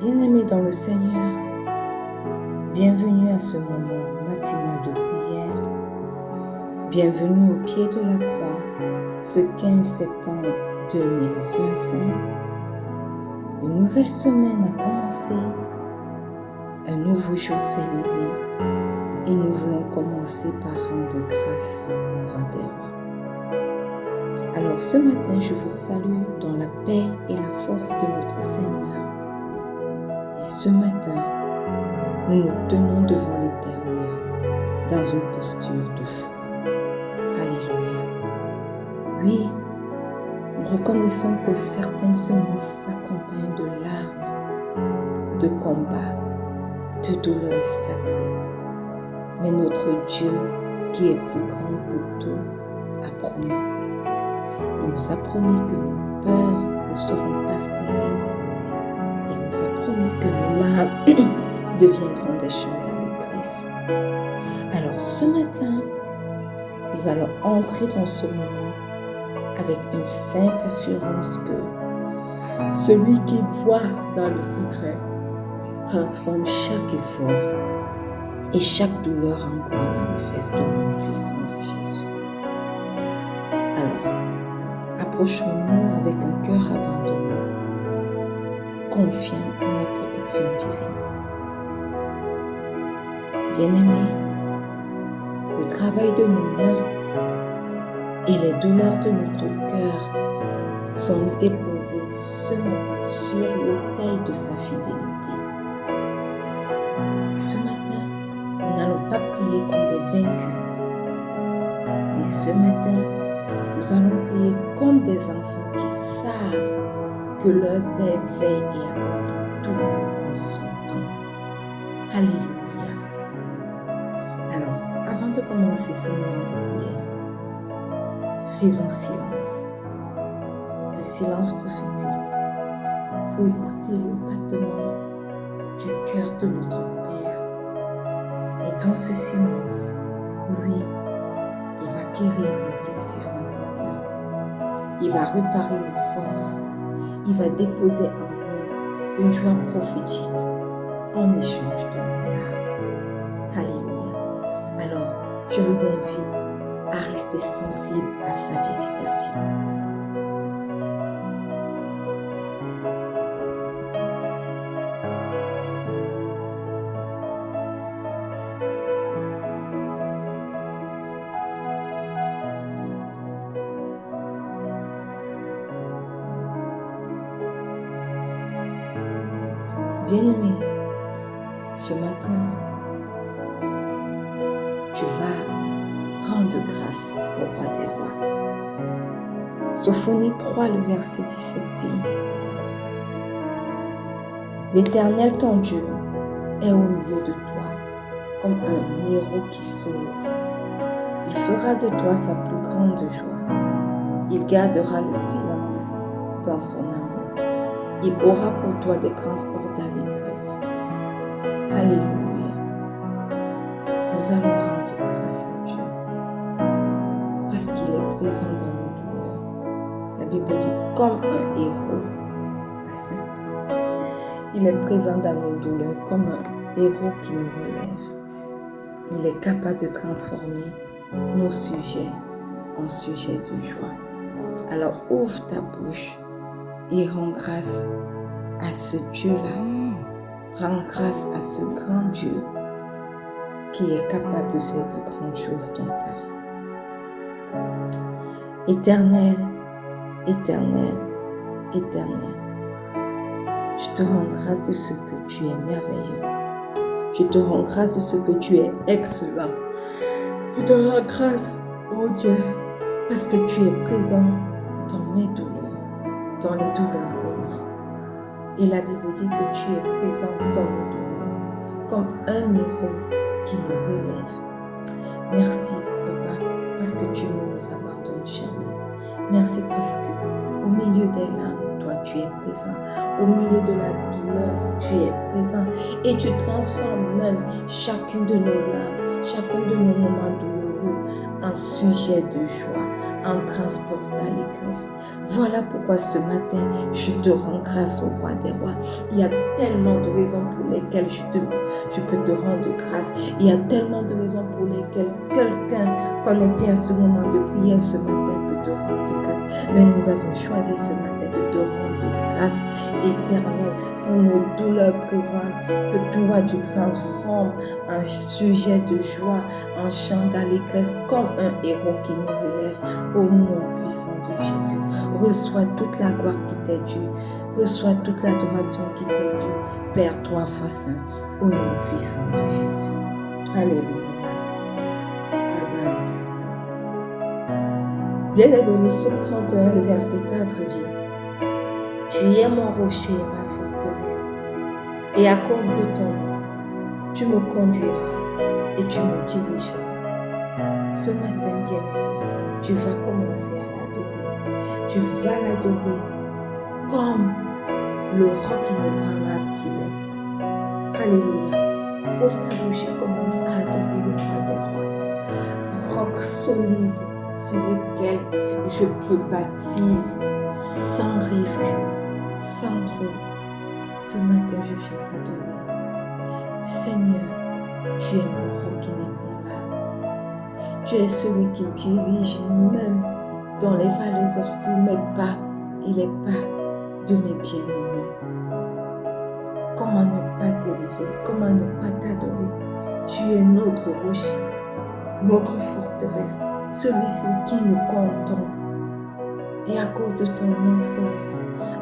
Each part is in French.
Bien-aimés dans le Seigneur, bienvenue à ce moment matinal de prière. Bienvenue au pied de la croix, ce 15 septembre 2025. Une nouvelle semaine a commencé, un nouveau jour s'est levé et nous voulons commencer par rendre grâce au Roi des Rois. Alors ce matin, je vous salue dans la paix et la force de notre Seigneur. Et ce matin, nous nous tenons devant l'Éternel dans une posture de foi. Alléluia. Oui, nous reconnaissons que certaines semences s'accompagnent de larmes, de combats, de douleurs sacrées. Mais notre Dieu, qui est plus grand que tout, a promis. Il nous a promis que nos peurs ne seront pas stériles. Il nous a promis que nos larmes deviendront des chants d'allégresse. Alors ce matin, nous allons entrer dans ce moment avec une sainte assurance que celui qui voit dans le secret transforme chaque effort et chaque douleur en gloire manifeste au nom puissant de Jésus. Alors, approchons-nous avec un cœur abandonné, confiant en la protection divine. Bien-aimés, le travail de nos mains et les douleurs de notre cœur sont déposées ce matin sur l'autel de sa fidélité. Ce matin, nous n'allons pas prier comme des vaincus, mais ce matin, nous allons prier comme des enfants qui savent que leur Père veille et accomplit tout en son temps. Alléluia. Alors, avant de commencer ce moment de prière, faisons silence. Un silence prophétique pour écouter le battement du cœur de notre Père. Et dans ce silence, lui, il va guérir nos blessures intérieures. Il va réparer nos forces. Il va déposer en nous une joie prophétique en échange de nos larmes. Alléluia. Alors, je vous invite à rester sensible à sa visitation. Bien-aimé, ce matin, tu vas rendre grâce au Roi des Rois. Sophonie 3, le verset 17 dit: L'Éternel ton Dieu est au milieu de toi, comme un héros qui sauve. Il fera de toi sa plus grande joie. Il gardera le silence dans son amour. Il aura pour toi des transports d'allégresse. Alléluia. Nous allons rendre grâce à Dieu parce qu'il est présent dans nos douleurs. La Bible dit comme un héros. Il est présent dans nos douleurs comme un héros qui nous relève. Il est capable de transformer nos sujets en sujets de joie. Alors ouvre ta bouche et rends grâce à ce Dieu-là. Rends grâce à ce grand Dieu qui est capable de faire de grandes choses dans ta vie. Éternel, éternel, éternel, je te rends grâce de ce que tu es merveilleux. Je te rends grâce de ce que tu es excellent. Je te rends grâce, oh Dieu, parce que tu es présent dans mes douleurs, dans les douleurs des miens. Et la Bible dit que tu es présent dans nos douleurs, comme un héros qui nous relève. Merci, Papa, parce que tu ne nous abandonnes jamais. Merci parce que au milieu des larmes, toi, tu es présent. Au milieu de la douleur, tu es présent. Et tu transformes même chacune de nos larmes, chacun de nos moments douloureux heureux, un sujet de joie, un transport d'allégresse. Voilà pourquoi ce matin, je te rends grâce au roi des rois. Il y a tellement de raisons pour lesquelles je peux te rendre grâce. Il y a tellement de raisons pour lesquelles quelqu'un connecté à ce moment de prière ce matin peut te rendre grâce. Mais nous avons choisi ce matin de te rendre grâce éternelle pour nos douleurs présentes, que toi tu transformes un sujet de joie, un chant d'allégresse comme un héros qui nous relève au nom puissant de Jésus. Reçois toute la gloire qui t'est due, reçois toute l'adoration qui t'est due, Père 3 fois saint, au nom puissant de Jésus. Alléluia. Amen. Bien-aimé, le psaume 31, le verset 4 dit: Tu es mon rocher et ma forteresse, et à cause de ton nom, tu me conduiras et tu me dirigeras. Ce matin, bien-aimé, tu vas commencer à l'adorer. Tu vas l'adorer comme le roc inébranlable qu'il est. Alléluia. Ouvre ta bouche et commence à adorer le roi des rois. Roc solide sur lequel je peux bâtir sans risque, sans trop. Ce matin, je viens t'adorer. Seigneur, tu es mon roc inébranlable. Tu es celui qui dirige même dans les vallées obscures mes pas et les pas de mes bien-aimés. Comment ne pas t'élever? Comment ne pas t'adorer? Tu es notre rocher, notre forteresse, celui sur qui nous comptons. Et à cause de ton nom, Seigneur,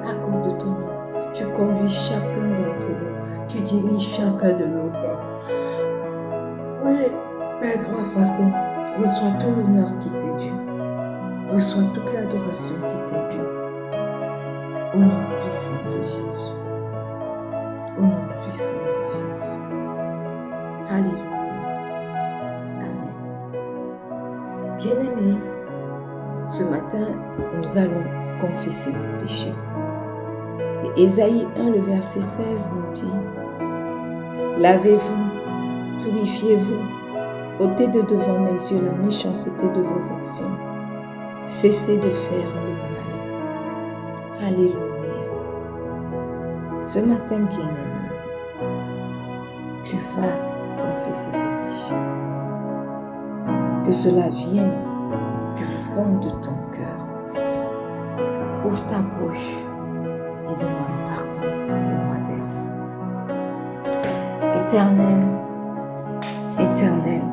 à cause de ton nom, tu conduis chacun d'entre nous. Tu diriges chacun de nos pas. Oui, Père 3 fois saint, reçois tout l'honneur qui t'est dû. Reçois toute l'adoration qui t'est due. Au nom puissant de Jésus. Au nom puissant de Jésus. Alléluia. Amen. Bien-aimés, ce matin, nous allons confesser nos péchés. Et Ésaïe 1, le verset 16 nous dit: Lavez-vous, purifiez-vous, ôtez de devant mes yeux la méchanceté de vos actions. Cessez de faire le mal. Alléluia. Ce matin, bien-aimé, tu vas confesser tes péchés. Que cela vienne du fond de ton cœur. Ouvre ta bouche et demande pardon au roi des rois. Éternel, éternel,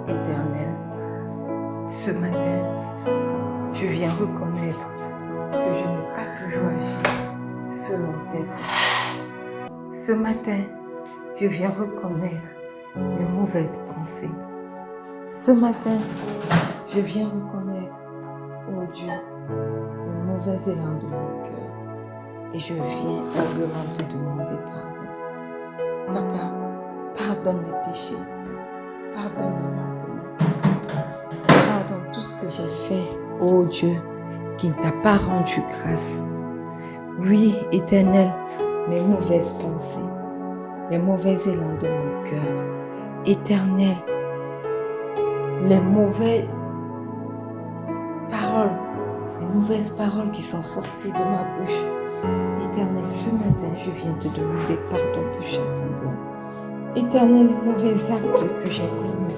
éternel, ce matin, je viens reconnaître que je n'ai pas toujours agi selon tes voies. Ce matin, je viens reconnaître mes mauvaises pensées. Ce matin, je viens reconnaître, oh Dieu, le mauvais élan de mon cœur. Et je viens humblement te demander pardon. Papa, pardonne mes péchés. Pardonne mes manquements. Pardonne tout ce que j'ai fait, oh Dieu, qui ne t'a pas rendu grâce. Oui, Éternel, mes mauvaises pensées, les mauvais élans de mon cœur. Éternel, les mauvaises paroles qui sont sorties de ma bouche. Éternel, ce matin, je viens te demander pardon pour chacun d'eux. Éternel, les mauvais actes que j'ai commis,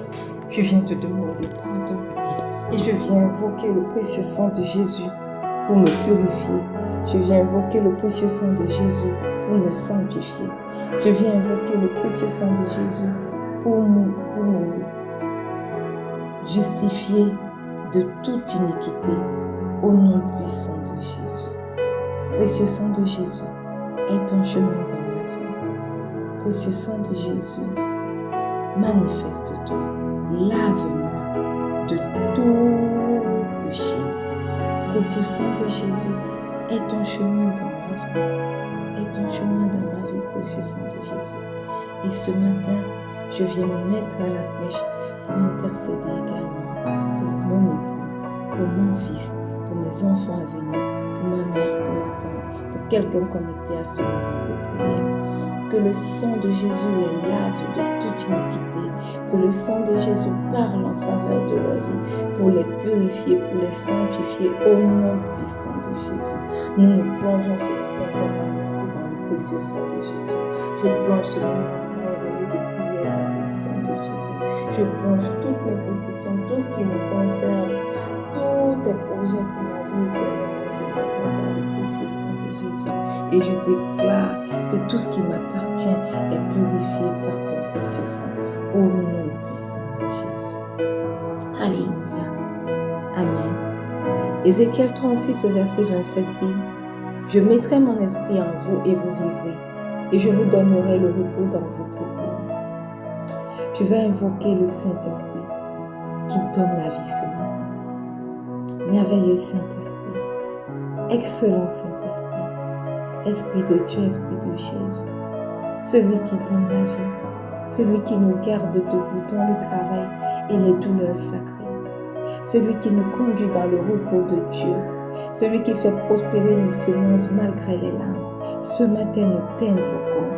je viens te demander pardon. Et je viens invoquer le précieux sang de Jésus pour me purifier. Je viens invoquer le précieux sang de Jésus pour me sanctifier. Je viens invoquer le précieux sang de Jésus pour me justifier de toute iniquité au nom puissant de Jésus. Précieux sang de Jésus, aie ton chemin dans ma vie. Précieux sang de Jésus, manifeste-toi, lave-moi de tout péché. Précieux sang de Jésus, aie ton chemin dans ma vie. Aie ton chemin dans ma vie, précieux sang de Jésus. Et ce matin, je viens me mettre à la brèche pour intercéder également pour mon époux, pour mon fils, pour mes enfants à venir, pour ma mère, pour ma tante, pour quelqu'un connecté à ce moment de prière. Que le sang de Jésus les lave de toute iniquité. Que le sang de Jésus parle en faveur de leur vie pour les purifier, pour les sanctifier au nom puissant de Jésus. Nous nous plongeons ce matin comme un esprit dans le précieux sang de Jésus. Je plonge ce moment merveilleux de prière dans le sang de Jésus. Je plonge toutes mes possessions, tout ce qui me concerne, tous tes projets pour ma vie éternellement, je m'envoie dans le précieux sang de Jésus. Et je déclare que tout ce qui m'appartient est purifié par ton précieux sang. Au nom puissant de Jésus. Alléluia. Amen. Ézéchiel 36, verset 27 dit, « Je mettrai mon esprit en vous et vous vivrez, et je vous donnerai le repos dans votre pays. » Je vais invoquer le Saint-Esprit qui donne la vie ce matin. Merveilleux Saint-Esprit, excellent Saint-Esprit, Esprit de Dieu, Esprit de Jésus, celui qui donne la vie, celui qui nous garde debout dans le travail et les douleurs sacrées, celui qui nous conduit dans le repos de Dieu, celui qui fait prospérer nos semences malgré les larmes. Ce matin, nous t'invoquons.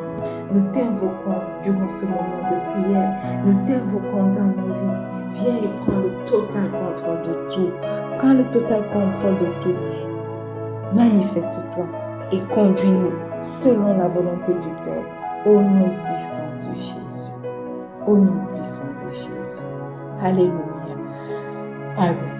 Nous t'invoquons durant ce moment de prière. Nous t'invoquons dans nos vies. Viens et prends le total contrôle de tout. Prends le total contrôle de tout. Manifeste-toi et conduis-nous selon la volonté du Père. Au nom puissant de Jésus. Au nom puissant de Jésus. Alléluia. Amen.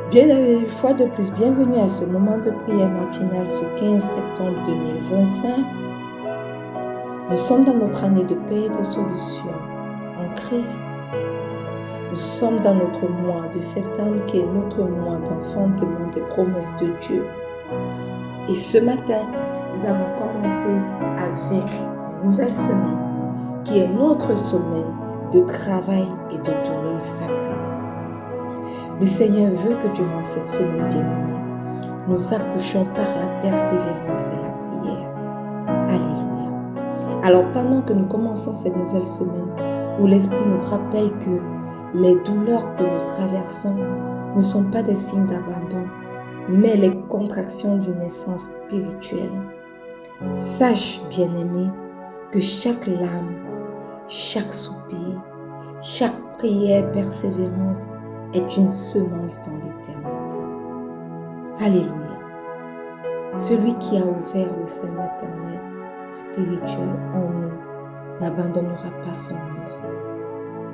Bien, une fois de plus, bienvenue à ce moment de prière matinale ce 15 septembre 2025. Nous sommes dans notre année de paix et de solution en Christ. Nous sommes dans notre mois de septembre qui est notre mois d'enfantement des promesses de Dieu. Et ce matin, nous avons commencé avec une nouvelle semaine qui est notre semaine de travail et de douleur sacrée. Le Seigneur veut que durant cette semaine bien-aimée, nous accouchions par la persévérance et la prière. Alléluia. Alors pendant que nous commençons cette nouvelle semaine, où l'Esprit nous rappelle que les douleurs que nous traversons ne sont pas des signes d'abandon, mais les contractions d'une naissance spirituelle. Sache, bien-aimé, que chaque larme, chaque soupir, chaque prière persévérante est une semence dans l'éternité. Alléluia. Celui qui a ouvert le sein maternel spirituel en nous n'abandonnera pas son œuvre.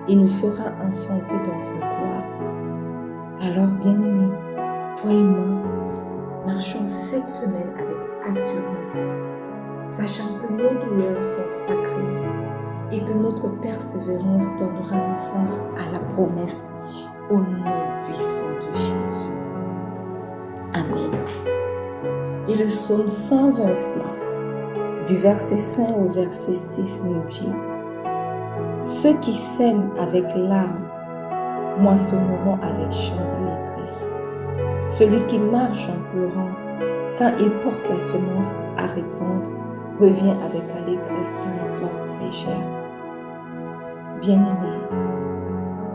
Il nous fera enfanter dans sa gloire. Alors, bien-aimés, toi et moi, marchons cette semaine avec assurance, sachant que nos douleurs sont sacrées et que notre persévérance donnera naissance à la promesse au nom puissant de Jésus. Amen. Et le psaume 126, du verset 5 au verset 6 nous dit, « Ceux qui sèment avec larmes moissonneront avec chant d'allégresse. Celui qui marche en pleurant, quand il porte la semence à répandre, revient avec allégresse quand il porte ses gerbes. » Bien-aimés,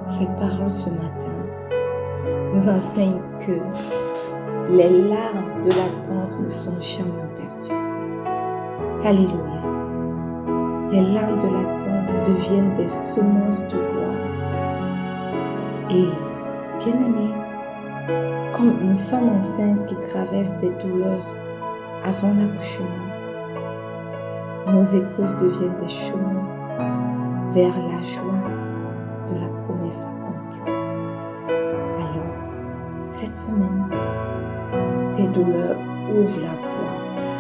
cette parole ce matin nous enseigne que les larmes de l'attente ne sont jamais perdues. Alléluia. Les larmes de l'attente deviennent des semences de gloire. Et, bien-aimés, comme une femme enceinte qui traverse des douleurs avant l'accouchement, nos épreuves deviennent des chemins vers la joie de la promesse accomplie. Alors, cette semaine, tes douleurs ouvrent la voie,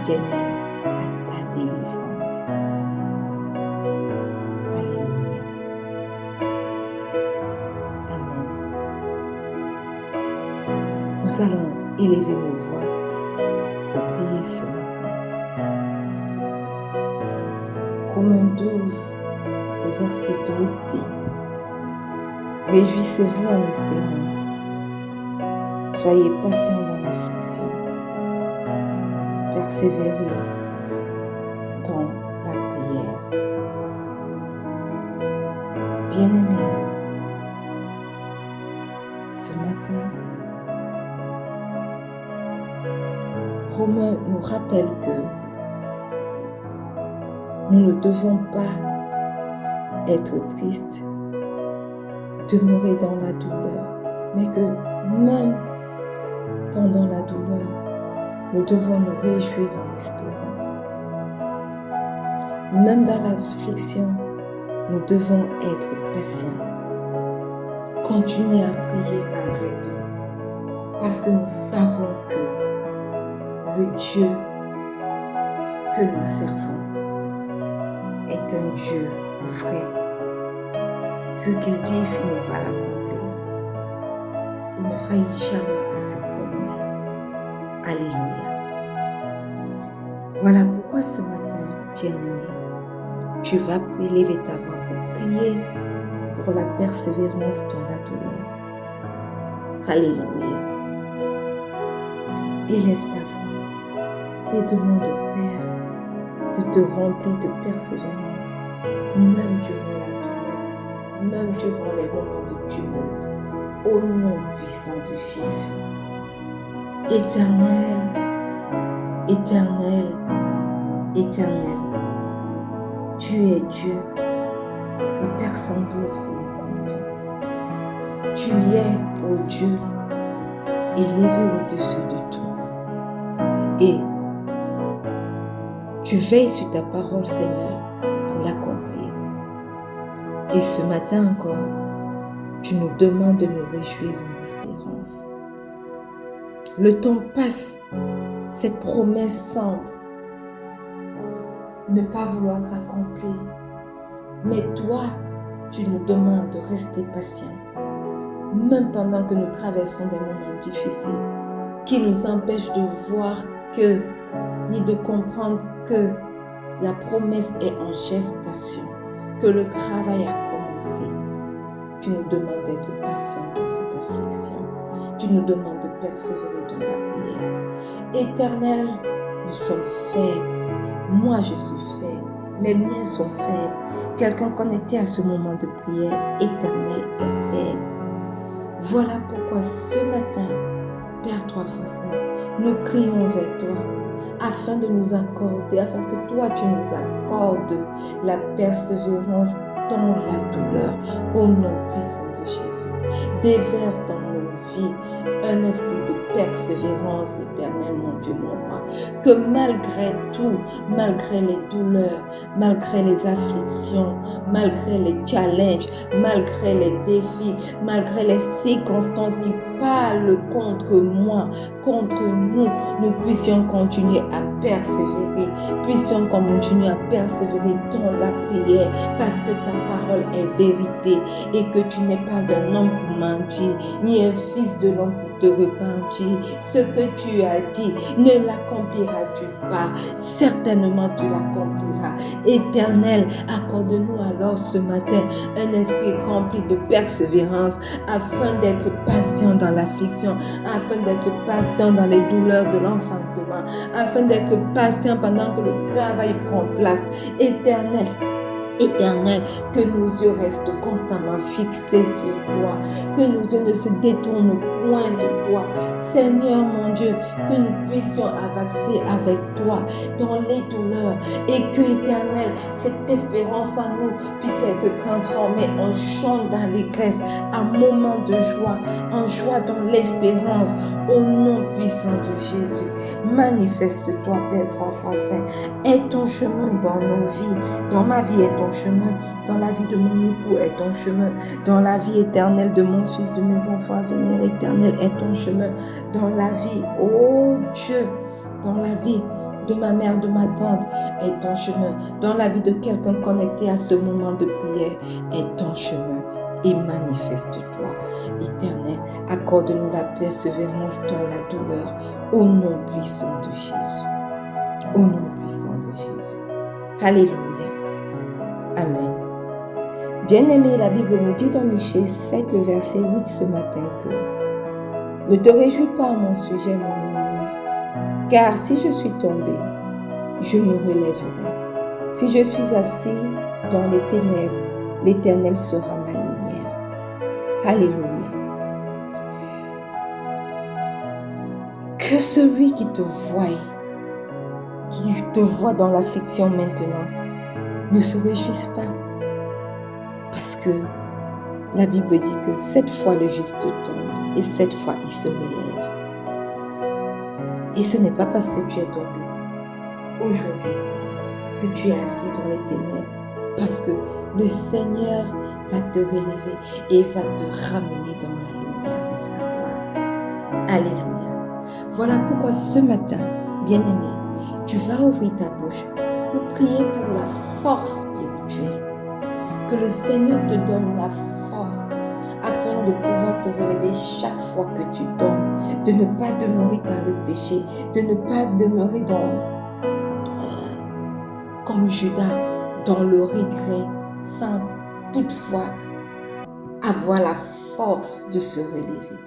bien-aimé, à ta délivrance. Alléluia. Amen. Nous allons élever nos voix pour prier ce matin. Romains 12, le verset 12 dit, « Réjouissez-vous en espérance, soyez patients dans l'affliction, persévérez dans la prière. » Bien-aimés, ce matin, Romains nous rappelle que Nous ne devons pas être tristes, demeurer dans la douleur, mais que même pendant la douleur, nous devons nous réjouir en espérance. Même dans l'affliction, nous devons être patients. Continuer à prier malgré tout, parce que nous savons que le Dieu que nous servons est un Dieu vrai. Ce qu'il dit, il finit par l'accomplir. Il ne faillit jamais à ses promesses. Alléluia. Voilà pourquoi ce matin, bien-aimé, tu vas élever ta voix pour prier pour la persévérance dans la douleur. Alléluia. Élève ta voix et demande au Père de te remplir de persévérance, même durant la douleur, même durant les moments de tumulte, au nom puissant de Jésus. Éternel, éternel, éternel, tu es Dieu et personne d'autre n'est comme toi. Tu es, ô Dieu, élevé au-dessus de tout. Et tu veilles sur ta parole, Seigneur, pour l'accomplir. Et ce matin encore, tu nous demandes de nous réjouir en espérance. Le temps passe, cette promesse semble ne pas vouloir s'accomplir. Mais toi, tu nous demandes de rester patient, même pendant que nous traversons des moments difficiles, qui nous empêchent de voir que, ni de comprendre que la promesse est en gestation, que le travail a commencé. Tu nous demandes d'être patient dans cette affliction. Tu nous demandes de persévérer dans la prière. Éternel, nous sommes faibles. Moi, je suis faible. Les miens sont faibles. Quelqu'un connecté à ce moment de prière, éternel est faible. Voilà pourquoi ce matin, Père 3 fois Saint, nous crions vers toi afin de nous accorder, afin que toi tu nous accordes la persévérance dans la douleur, au nom puissant de Jésus. Déverse dans nos vies un esprit de persévérance éternelle, mon Dieu, mon roi. Que malgré tout, malgré les douleurs, malgré les afflictions, malgré les challenges, malgré les défis, malgré les circonstances qui parlent contre moi, contre nous, nous puissions continuer à persévérer, puissions continuer à persévérer dans la prière, parce que ta parole est vérité et que tu n'es pas un homme pour mentir, ni un fils de l'homme pour te repentir. Ce que tu as dit, ne l'accompliras-tu pas? Certainement tu l'accompliras. Éternel, accorde-nous alors ce matin un esprit rempli de persévérance afin d'être patient dans l'affliction, afin d'être patient dans les douleurs de l'enfantement, afin d'être patient pendant que le travail prend place. Éternel, Éternel, que nos yeux restent constamment fixés sur toi, que nos yeux ne se détournent point de toi. Seigneur mon Dieu, que nous puissions avancer avec toi dans les douleurs et que, Éternel, cette espérance en nous puisse être transformée en chant d'allégresse, en moment de joie, en joie dans l'espérance, au nom puissant de Jésus. Manifeste-toi, Père 3 fois Saint, aie ton chemin dans nos vies, dans ma vie est ton chemin, dans la vie de mon époux est ton chemin, dans la vie éternelle de mon fils, de mes enfants à venir, éternel est ton chemin, dans la vie, oh Dieu, dans la vie de ma mère, de ma tante est ton chemin, dans la vie de quelqu'un connecté à ce moment de prière est ton chemin. Et manifeste-toi, Éternel, accorde-nous la persévérance dans la douleur, au nom puissant de Jésus. Au nom puissant de Jésus. Alléluia. Amen. Bien-aimé, la Bible nous dit dans Michée 7, le verset 8 ce matin que « Ne te réjouis pas à mon sujet, mon ennemi, car si je suis tombé, je me relèverai. Si je suis assis dans les ténèbres, l'Éternel sera ma lumière. » Alléluia. Que celui qui te voit dans l'affliction maintenant, ne se réjouissent pas. Parce que la Bible dit que 7 fois le juste tombe et 7 fois il se relève. Et ce n'est pas parce que tu es tombé aujourd'hui que tu es assis dans les ténèbres. Parce que le Seigneur va te relever et va te ramener dans la lumière de sa gloire. Alléluia. Voilà pourquoi ce matin, bien-aimé, tu vas ouvrir ta bouche pour prier pour la force spirituelle. Que le Seigneur te donne la force afin de pouvoir te relever chaque fois que tu tombes, de ne pas demeurer dans le péché, de ne pas demeurer comme Judas, dans le regret, sans toutefois avoir la force de se relever.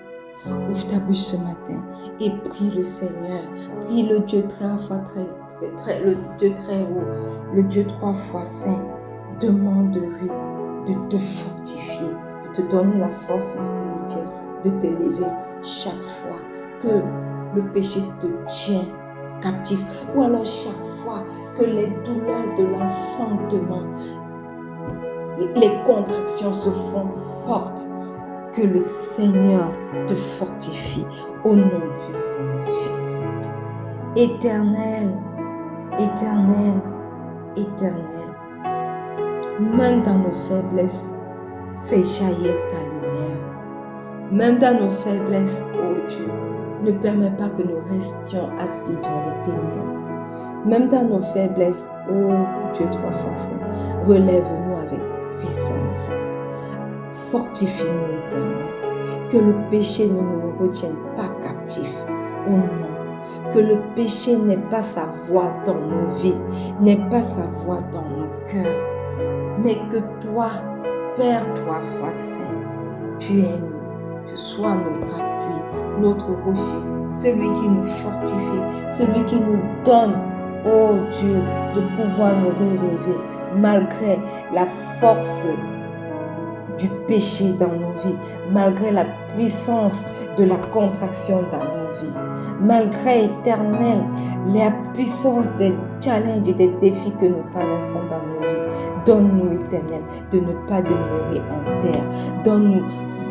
Ouvre ta bouche ce matin et prie le Seigneur, prie le Dieu le Dieu très haut, le Dieu 3 fois saint. Demande-lui de te fortifier, de te donner la force spirituelle, de t'élever chaque fois que le péché te tient captif, ou alors chaque fois que les douleurs de l'enfantement, les contractions se font fortes, que le Seigneur te fortifie au nom puissant de Jésus. Éternel, éternel, éternel, même dans nos faiblesses, fais jaillir ta lumière. Même dans nos faiblesses, oh Dieu, ne permets pas que nous restions assis dans les ténèbres. Même dans nos faiblesses, oh Dieu 3 fois saint, relève-nous avec puissance. Fortifie-nous, Éternel. Que le péché ne nous retienne pas captifs. Oh non. Que le péché n'ait pas sa voix dans nos vies, n'ait pas sa voix dans nos cœurs. Mais que toi, Père 3 fois saint, tu es nous, tu sois notre appui, notre rocher, celui qui nous fortifie, celui qui nous donne, oh Dieu, de pouvoir nous relever malgré la force du péché dans nos vies, malgré la puissance de la contraction dans nos vies, malgré, Éternel, la puissance des challenges et des défis que nous traversons dans nos vies. Donne-nous, Éternel, de ne pas demeurer en terre. Donne-nous,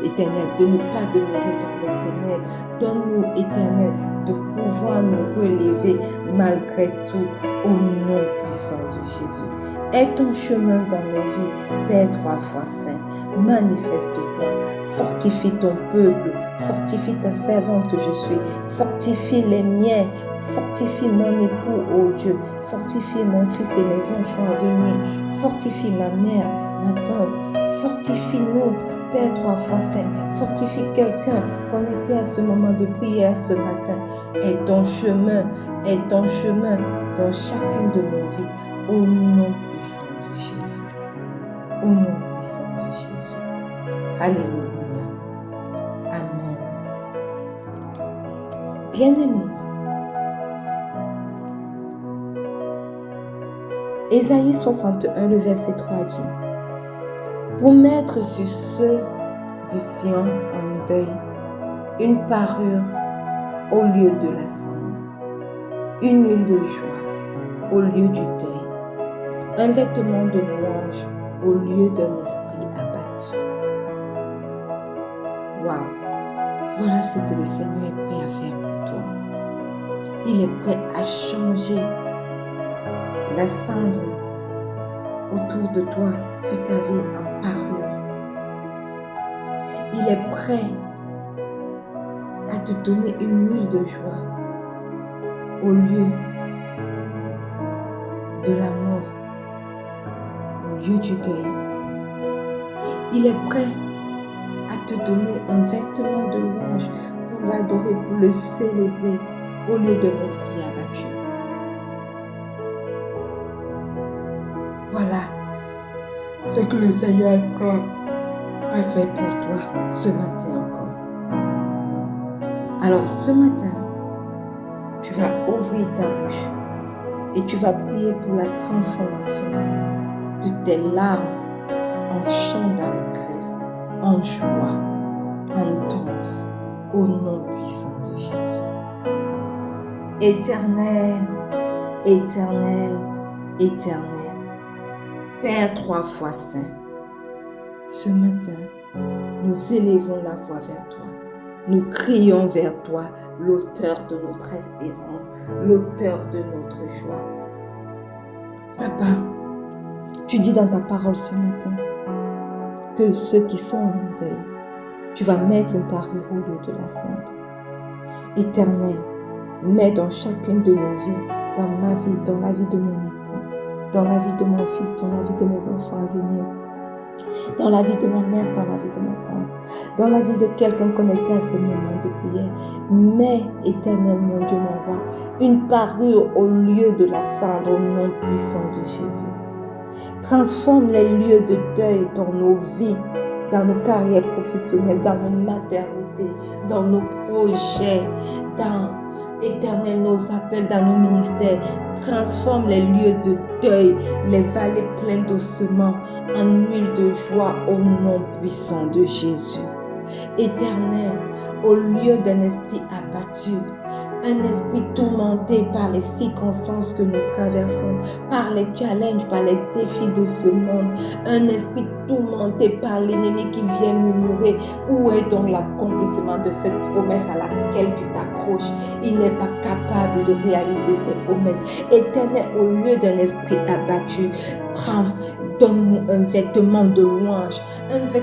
Éternel, de ne pas demeurer dans les ténèbres. Donne-nous, Éternel, de pouvoir nous relever malgré tout au nom puissant de Jésus. Aie ton chemin dans nos vies, Père 3 fois saint. Manifeste-toi, fortifie ton peuple, fortifie ta servante que je suis, fortifie les miens, fortifie mon époux, oh Dieu, fortifie mon fils et mes enfants à venir, fortifie ma mère, ma tante, fortifie-nous, Père 3 fois saint, fortifie quelqu'un connecté à ce moment de prière ce matin. Aie ton chemin dans chacune de nos vies, au nom puissant de Jésus. Au nom puissant de Jésus. Alléluia. Amen. Bien-aimés, Ésaïe 61, le verset 3 dit: pour mettre sur ceux de Sion en deuil une parure au lieu de la cendre, une huile de joie au lieu du deuil, un vêtement de louange au lieu d'un esprit abattu. Waouh! Voilà ce que le Seigneur est prêt à faire pour toi. Il est prêt à changer la cendre autour de toi sur ta vie en parure. Il est prêt à te donner une huile de joie au lieu de la mort, au lieu du deuil. Il est prêt à te donner un vêtement de louange pour l'adorer, pour le célébrer, au lieu d'un esprit abattu. Voilà ce que le Seigneur est prêt à faire pour toi ce matin encore. Alors ce matin, tu vas ouvrir ta bouche et tu vas prier pour la transformation de tes larmes en chant d'allégresse, en joie, en danse, au nom puissant de Jésus. Éternel, éternel, éternel, Père 3 fois saint, ce matin, nous élevons la voix vers toi. Nous crions vers toi, l'auteur de notre espérance, l'auteur de notre joie. Papa, tu dis dans ta parole ce matin que ceux qui sont en deuil, tu vas mettre une parure au lieu de la cendre. Éternel, mets dans chacune de nos vies, dans ma vie, dans la vie de mon époux, dans la vie de mon fils, dans la vie de mes enfants à venir, dans la vie de ma mère, dans la vie de ma tante, dans la vie de quelqu'un connecté à ce moment de prière. Mets, Éternel, mon Dieu, mon roi, une parure au lieu de la cendre au nom puissant de Jésus. Transforme les lieux de deuil dans nos vies, dans nos carrières professionnelles, dans nos maternités, dans nos projets, dans, Éternel, nos appels, dans nos ministères. Transforme les lieux de deuil, les vallées pleines d'ossements en huile de joie au nom puissant de Jésus. Éternel, au lieu d'un esprit abattu, un esprit tourmenté par les circonstances que nous traversons, par les challenges, par les défis de ce monde, un esprit tourmenté par l'ennemi qui vient murmurer, où est donc l'accomplissement de cette promesse à laquelle tu t'accroches? Il n'est pas capable de réaliser ses promesses. Éternel, au lieu d'un esprit abattu, donne-nous un vêtement de louange, afin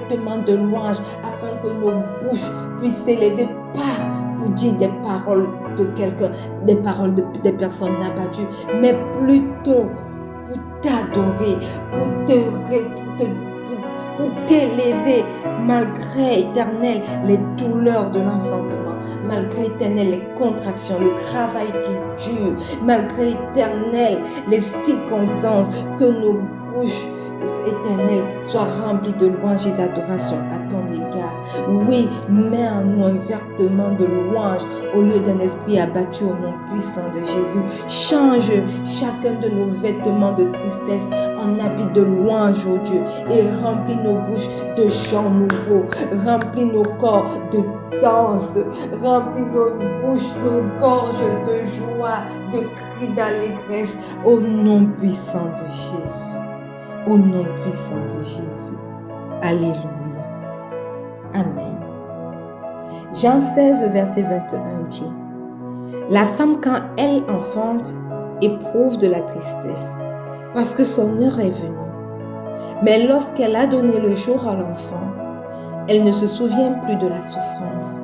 que nos bouches puissent s'élever pas pour dire des paroles de quelqu'un, des paroles des personnes abattues, mais plutôt pour t'adorer, pour t'élever, malgré, Éternel, les douleurs de l'enfantement, malgré, Éternel, les contractions, le travail qui dure, malgré, Éternel, les circonstances, que nos bouches, Éternel, soient remplies de louanges et d'adoration à ton égard. Oui, mets en nous un vêtement de louange au lieu d'un esprit abattu au nom puissant de Jésus. Change chacun de nos vêtements de tristesse en habit de louange, oh Dieu, et remplis nos bouches de chants nouveaux, remplis nos corps de danse, remplis nos bouches, nos gorges de joie, de cris d'allégresse au nom puissant de Jésus. Au nom puissant de Jésus. Alléluia. Amen. Jean 16, verset 21 dit: La femme, quand elle enfante, éprouve de la tristesse, parce que son heure est venue. Mais lorsqu'elle a donné le jour à l'enfant, elle ne se souvient plus de la souffrance,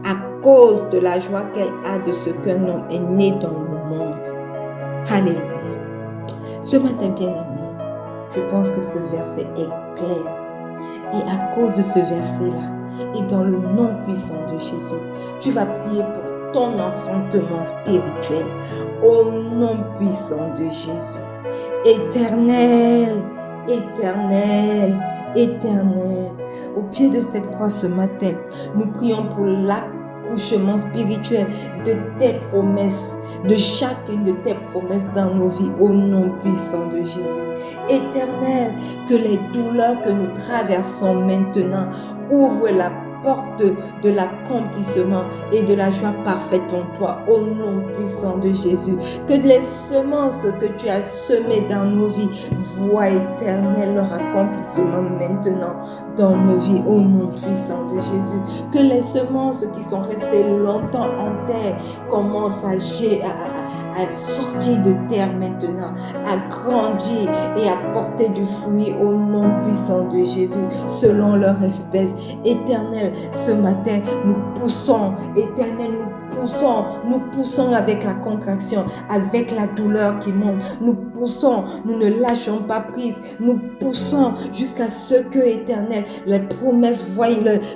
à cause de la joie qu'elle a de ce qu'un homme est né dans le monde. Alléluia. Ce matin, bien-aimé, je pense que ce verset est clair. Et à cause de ce verset-là, et dans le nom puissant de Jésus, tu vas prier pour ton enfantement spirituel au nom puissant de Jésus. Éternel, éternel, éternel, au pied de cette croix ce matin, nous prions pour l'accouchement spirituel de tes promesses, de chacune de tes promesses dans nos vies, au nom puissant de Jésus. Éternel, que les douleurs que nous traversons maintenant ouvrent la porte de l'accomplissement et de la joie parfaite en toi, au nom puissant de Jésus. Que les semences que tu as semées dans nos vies voient, Éternel, leur accomplissement maintenant dans nos vies, au nom puissant de Jésus. Que les semences qui sont restées longtemps en terre commencent à sortir de terre maintenant, à grandir et à porter du fruit au nom puissant de Jésus, selon leur espèce. Éternel, ce matin, nous poussons, Éternel, nous poussons avec la contraction, avec la douleur qui monte. Nous poussons, nous ne lâchons pas prise. Nous poussons jusqu'à ce que, Éternel, les promesses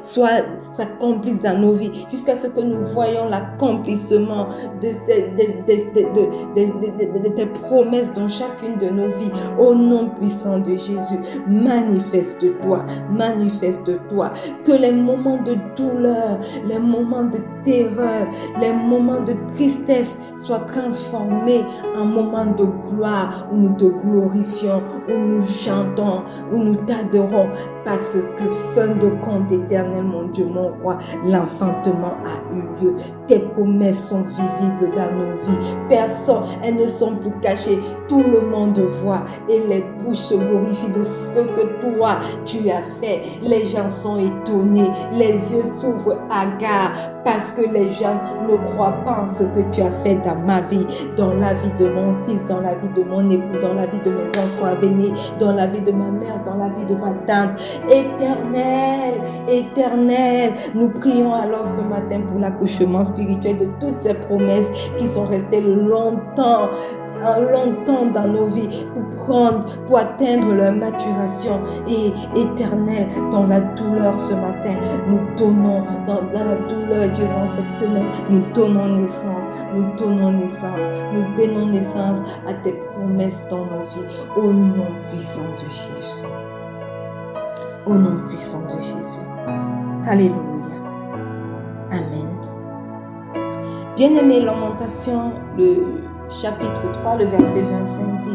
s'accomplissent dans nos vies, jusqu'à ce que nous voyons l'accomplissement de tes promesses dans chacune de nos vies. Au nom puissant de Jésus, manifeste-toi. Que les moments de douleur, les moments de terreur, les moments de tristesse soient transformés en moments de gloire où nous te glorifions, où nous chantons, où nous t'adorons. Parce que fin de compte, éternel, mon Dieu, mon roi, l'enfantement a eu lieu. Tes promesses sont visibles dans nos vies. Personne, elles ne sont plus cachées. Tout le monde voit et les bouches se glorifient de ce que toi, tu as fait. Les gens sont étonnés, les yeux s'ouvrent hagards parce que les gens ne croient pas en ce que tu as fait dans ma vie, dans la vie de mon fils, dans la vie de mon époux, dans la vie de mes enfants à venir, dans la vie de ma mère, dans la vie de ma tante. Éternel, éternel, nous prions alors ce matin pour l'accouchement spirituel de toutes ces promesses qui sont restées longtemps dans nos vies pour atteindre leur maturation. Et éternel, dans la douleur ce matin, nous donnons, dans la douleur durant cette semaine, nous donnons naissance, nous donnons naissance à tes promesses dans nos vies, au nom puissant de Jésus. Au nom puissant de Jésus. Alléluia. Amen. Bien-aimés, Lamentation, le chapitre 3, le verset 25 dit: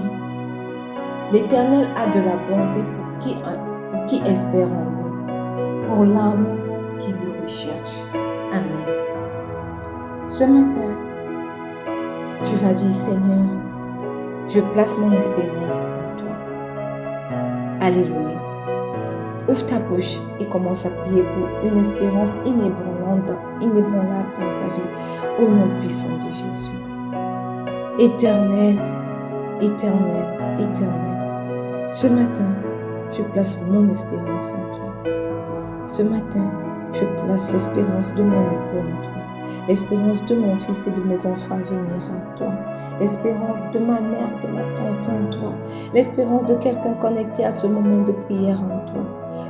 l'Éternel a de la bonté pour qui espère en lui, pour l'âme qui le recherche. Amen. Ce matin, tu vas dire: Seigneur, je place mon espérance en toi. Alléluia. Ouvre ta bouche et commence à prier pour une espérance inébranlable dans ta vie, au nom puissant de Jésus. Éternel, éternel, éternel, ce matin, je place mon espérance en toi. Ce matin, je place l'espérance de mon époux en toi, l'espérance de mon fils et de mes enfants à venir en toi, l'espérance de ma mère, de ma tante en toi, l'espérance de quelqu'un connecté à ce moment de prière en toi.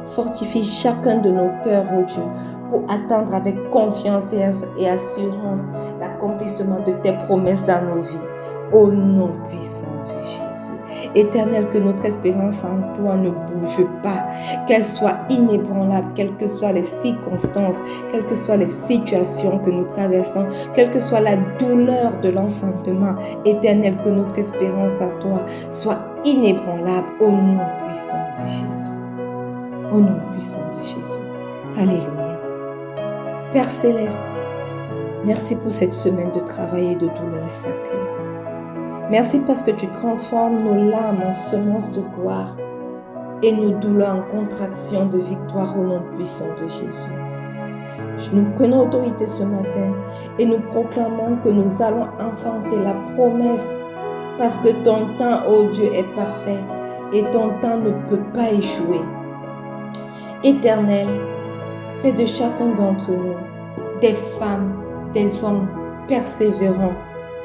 Fortifie chacun de nos cœurs, oh Dieu, pour attendre avec confiance et assurance l'accomplissement de tes promesses dans nos vies, au nom puissant de Jésus. Éternel, que notre espérance en toi ne bouge pas, qu'elle soit inébranlable, quelles que soient les circonstances, quelles que soient les situations que nous traversons, quelle que soit la douleur de l'enfantement. Éternel, que notre espérance en toi soit inébranlable, au nom puissant de Jésus. Au nom puissant de Jésus. Alléluia. Père Céleste, merci pour cette semaine de travail et de douleur sacrée. Merci parce que tu transformes nos larmes en semences de gloire et nos douleurs en contractions de victoire, au nom puissant de Jésus. Nous prenons autorité ce matin et nous proclamons que nous allons enfanter la promesse, parce que ton temps, ô Dieu, est parfait et ton temps ne peut pas échouer. Éternel, fais de chacun d'entre nous des femmes, des hommes persévérants,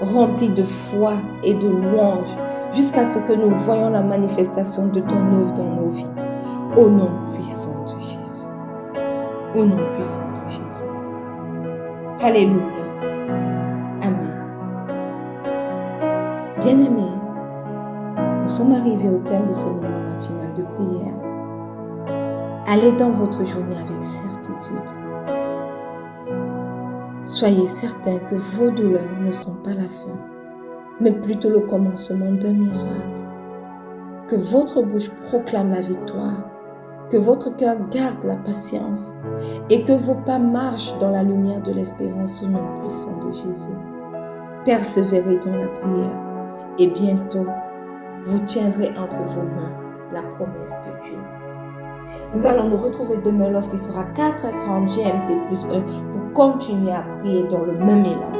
remplis de foi et de louange, jusqu'à ce que nous voyions la manifestation de ton œuvre dans nos vies. Au nom puissant de Jésus. Au nom puissant de Jésus. Alléluia. Amen. Bien-aimés, nous sommes arrivés au terme de ce moment matinal de prière. Allez dans votre journée avec certitude. Soyez certains que vos douleurs ne sont pas la fin, mais plutôt le commencement d'un miracle. Que votre bouche proclame la victoire, que votre cœur garde la patience et que vos pas marchent dans la lumière de l'espérance, au nom puissant de Jésus. Persévérez dans la prière et bientôt, vous tiendrez entre vos mains la promesse de Dieu. Nous allons nous retrouver demain lorsqu'il sera 4h30 GMT plus 1 pour continuer à prier dans le même élan.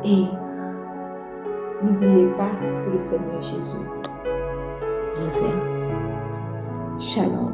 Et n'oubliez pas que le Seigneur Jésus vous aime. Shalom.